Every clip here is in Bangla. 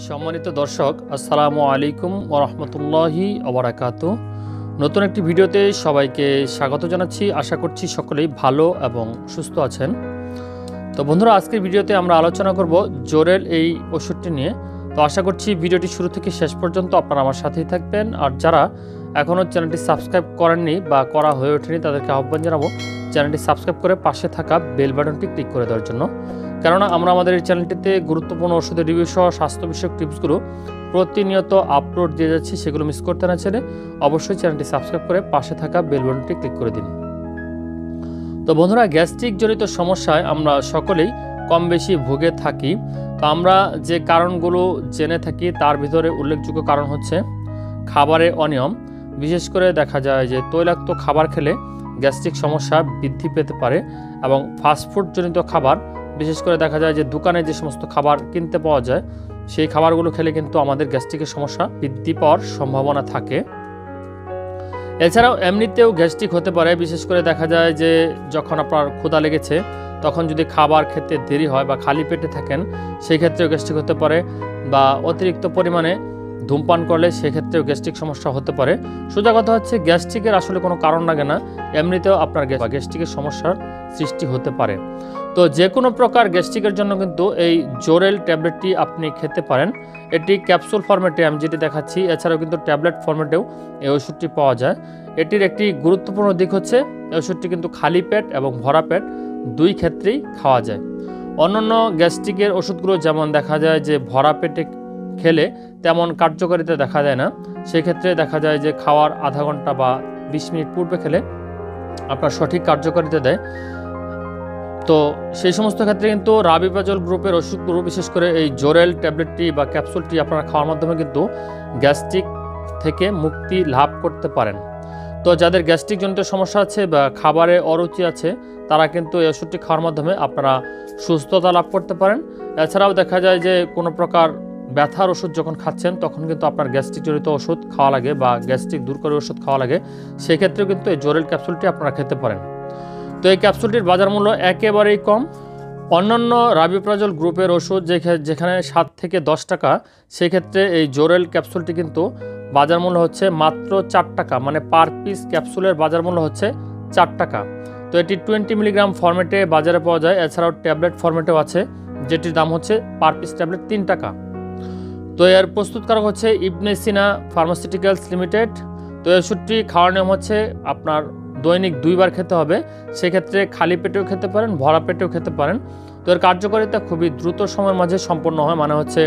সম্মানিত দর্শক, আসসালামু আলাইকুম ওয়া রাহমাতুল্লাহি ওয়া বারাকাতুহু। নতুন একটি ভিডিওতে সবাইকে স্বাগত জানাচ্ছি। আশা করছি সকলেই ভালো এবং সুস্থ আছেন। তো বন্ধুরা, আজকের ভিডিওতে আমরা আলোচনা করব জোরেল এই ওষুধটি নিয়ে। তো আশা করছি ভিডিওটি শুরু থেকে শেষ পর্যন্ত আপনারা আমার সাথেই থাকবেন। আর যারা এখনও চ্যানেলটি সাবস্ক্রাইব করেননি বা করা হয়ে ওঠেনি তাদেরকে আহ্বান জানাবো চ্যানেলটি সাবস্ক্রাইব করে পাশে থাকা বেল বাটনটি ক্লিক করে দেওয়ার জন্য। কেননা আমরা আমাদের এই চ্যানেলটিতে গুরুত্বপূর্ণ ওষুধের রিভিউ সহ স্বাস্থ্য বিষয়ক টিপসগুলো প্রতিনিয়ত আপলোড দিয়ে যাচ্ছি। সেগুলো মিস করতে না চাইলে অবশ্যই চ্যানেলটি সাবস্ক্রাইব করে পাশে থাকা বেল বাটনটি ক্লিক করে দিন। তো বন্ধুরা, গ্যাস্ট্রিক জনিত সমস্যায় আমরা সকলেই কম বেশি ভুগে থাকি। তো আমরা যে কারণগুলো জেনে থাকি তার ভিতরে উল্লেখযোগ্য কারণ হচ্ছে খাবারে অনিয়ম। বিশেষ করে দেখা যায় যে তৈলাক্ত খাবার খেলে গ্যাস্ট্রিক সমস্যা বৃদ্ধি পেতে পারে এবং ফাস্টফুড জনিত খাবার, বিশেষ করে দেখা যায় যে দোকানে যে সমস্ত খাবার কিনতে পাওয়া যায় সেই খাবারগুলো খেলে কিন্তু আমাদের গ্যাস্ট্রিকের সমস্যা বৃদ্ধি পাওয়ার সম্ভাবনা থাকে। এছাড়াও এমনিতেও গ্যাস্ট্রিক হতে পারে। বিশেষ করে দেখা যায় যে যখন আপনার ক্ষুধা লেগেছে তখন যদি খাবার খেতে দেরি হয় বা খালি পেটে থাকেন সেই ক্ষেত্রেও গ্যাস্ট্রিক হতে পারে, বা অতিরিক্ত পরিমাণে ধূমপান করলে সেক্ষেত্রেও গ্যাস্ট্রিক সমস্যা হতে পারে। সোজা কথা হচ্ছে গ্যাস্ট্রিকের আসলে কোনো কারণ লাগে না, এমনিতেও আপনার গ্যাস্ট্রিকের সমস্যার সৃষ্টি হতে পারে। তো যে কোনো প্রকার গ্যাস্ট্রিকের জন্য কিন্তু এই জোরেল ট্যাবলেটটি আপনি খেতে পারেন। এটি ক্যাপসুল ফরম্যাটে আমি যেটি দেখাচ্ছি, এছাড়াও কিন্তু ট্যাবলেট ফরম্যাটেও এই ওষুধটি পাওয়া যায়। এটির একটি গুরুত্বপূর্ণ দিক হচ্ছে এই ওষুধটি কিন্তু খালি পেট এবং ভরা পেট দুই ক্ষেত্রেই খাওয়া যায়। অন্যান্য গ্যাস্ট্রিকের ওষুধগুলো যেমন দেখা যায় যে ভরা পেটে খেলে তেমন কার্যকারিতা দেখা যায় না, সেক্ষেত্রে দেখা যায় যে খাওয়ার আধা ঘন্টা বা 20 মিনিট পূর্বে খেলে আপনার সঠিক কার্যকারিতা দেয়। তো সেই সমস্ত ক্ষেত্রে কিন্তু রাবিপ্রাজল গ্রুপের ওষুধগুলো, বিশেষ করে এই জোরেল ট্যাবলেটটি বা ক্যাপসুলটি আপনারা খাওয়ার মাধ্যমে কিন্তু গ্যাস্ট্রিক থেকে মুক্তি লাভ করতে পারেন। তো যাদের গ্যাস্ট্রিক জনিত সমস্যা আছে বা খাবারে অরুচি আছে তারা কিন্তু এই ওষুধটি খাওয়ার মাধ্যমে আপনারা সুস্থতা লাভ করতে পারেন। এছাড়াও দেখা যায় যে কোনো প্রকার ব্যথার ওষুধ যখন খাচ্ছেন তখন কিন্তু আপনার গ্যাস্ট্রিক জনিত ওষুধ খাওয়া লাগে বা গ্যাস্ট্রিক দূর করে ওষুধ খাওয়া লাগে, সেক্ষেত্রেও কিন্তু এই জোরেল ক্যাপসুলটি আপনারা খেতে পারেন। তো এই ক্যাপসুলটির বাজার মূল্য একেবারেই কম। অন্যান্য রাবিপ্রাজল গ্রুপের ওষুধ যেখানে 7 থেকে 10 টাকা, সেক্ষেত্রে এই জোরেল ক্যাপসুলটি কিন্তু বাজার মূল্য হচ্ছে মাত্র 4 টাকা, মানে পার পিস ক্যাপসুলের বাজার মূল্য হচ্ছে 4 টাকা। তো এটি 20 মিলিগ্রাম ফরম্যাটে বাজারে পাওয়া যায়, এছাড়াও ট্যাবলেট ফরম্যাটেও আছে যেটির দাম হচ্ছে পার পিস ট্যাবলেট 3 টাকা। তো এর প্রস্তুতকারক হচ্ছে ইবনে সিনা ফার্মাসিউটিক্যালস লিমিটেড। তো এই ওষুধটি খাওয়ার নিয়ম হচ্ছে আপনার দৈনিক 2 বার খেতে হবে। সেক্ষেত্রে খালি পেটেও খেতে পারেন, ভরা পেটেও খেতে পারেন। তো এর কার্যকারিতা খুবই দ্রুত সময়ের মাঝে সম্পন্ন হয়, মানে হচ্ছে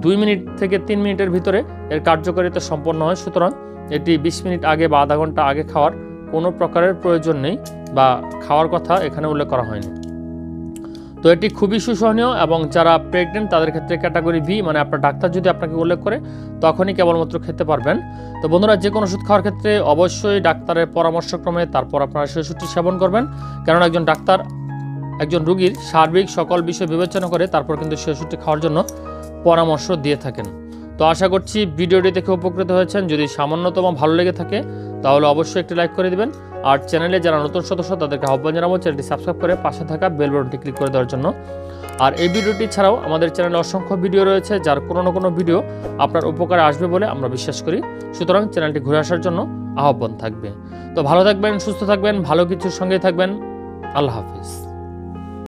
2 মিনিট থেকে 3 মিনিটের ভিতরে এর কার্যকারিতা সম্পন্ন হয়। সুতরাং এটি 20 মিনিট আগে বা আধা ঘন্টা আগে খাওয়ার কোনো প্রকারের প্রয়োজন নেই বা খাওয়ার কথা এখানে উল্লেখ করা হয়নি। তো এটি খুবই সুসহনীয় এবং যারা প্রেগনেন্ট তাদের ক্ষেত্রে ক্যাটাগরি বি, মানে আপনার ডাক্তার যদি আপনাকে উল্লেখ করে তখনই কেবলমাত্র খেতে পারবেন। তো বন্ধুরা, যে কোনো ওষুধ খাওয়ার ক্ষেত্রে অবশ্যই ডাক্তারের পরামর্শক্রমে তারপর আপনারা সেই ওষুধটি সেবন করবেন, কারণ একজন ডাক্তার একজন রোগীর সার্বিক সকল বিষয় বিবেচনা করে তারপর কিন্তু সেই ওষুধটি খাওয়ার জন্য পরামর্শ দিয়ে থাকেন। তো আশা করছি ভিডিওটি দেখে উপকৃত হয়েছেন। যদি সামান্যতম ভালো লেগে থাকে তাহলে অবশ্যই একটি লাইক করে দিবেন। আর চ্যানেলে যারা নতুন সদস্য তাদেরকে আহ্বান জানাবো চ্যানেলটি সাবস্ক্রাইব করে পাশে থাকা বেল বাটনটি ক্লিক করে দেওয়ার জন্য। আর এই ভিডিওটি ছাড়াও আমাদের চ্যানেলে অসংখ্য ভিডিও রয়েছে যার কোনো না কোনো ভিডিও আপনার উপকারে আসবে বলে আমরা বিশ্বাস করি। সুতরাং চ্যানেলটি ঘুরে আসার জন্য আহ্বান থাকবে। তো ভালো থাকবেন, সুস্থ থাকবেন, ভালো কিছুর সঙ্গেই থাকবেন। আল্লাহ হাফিজ।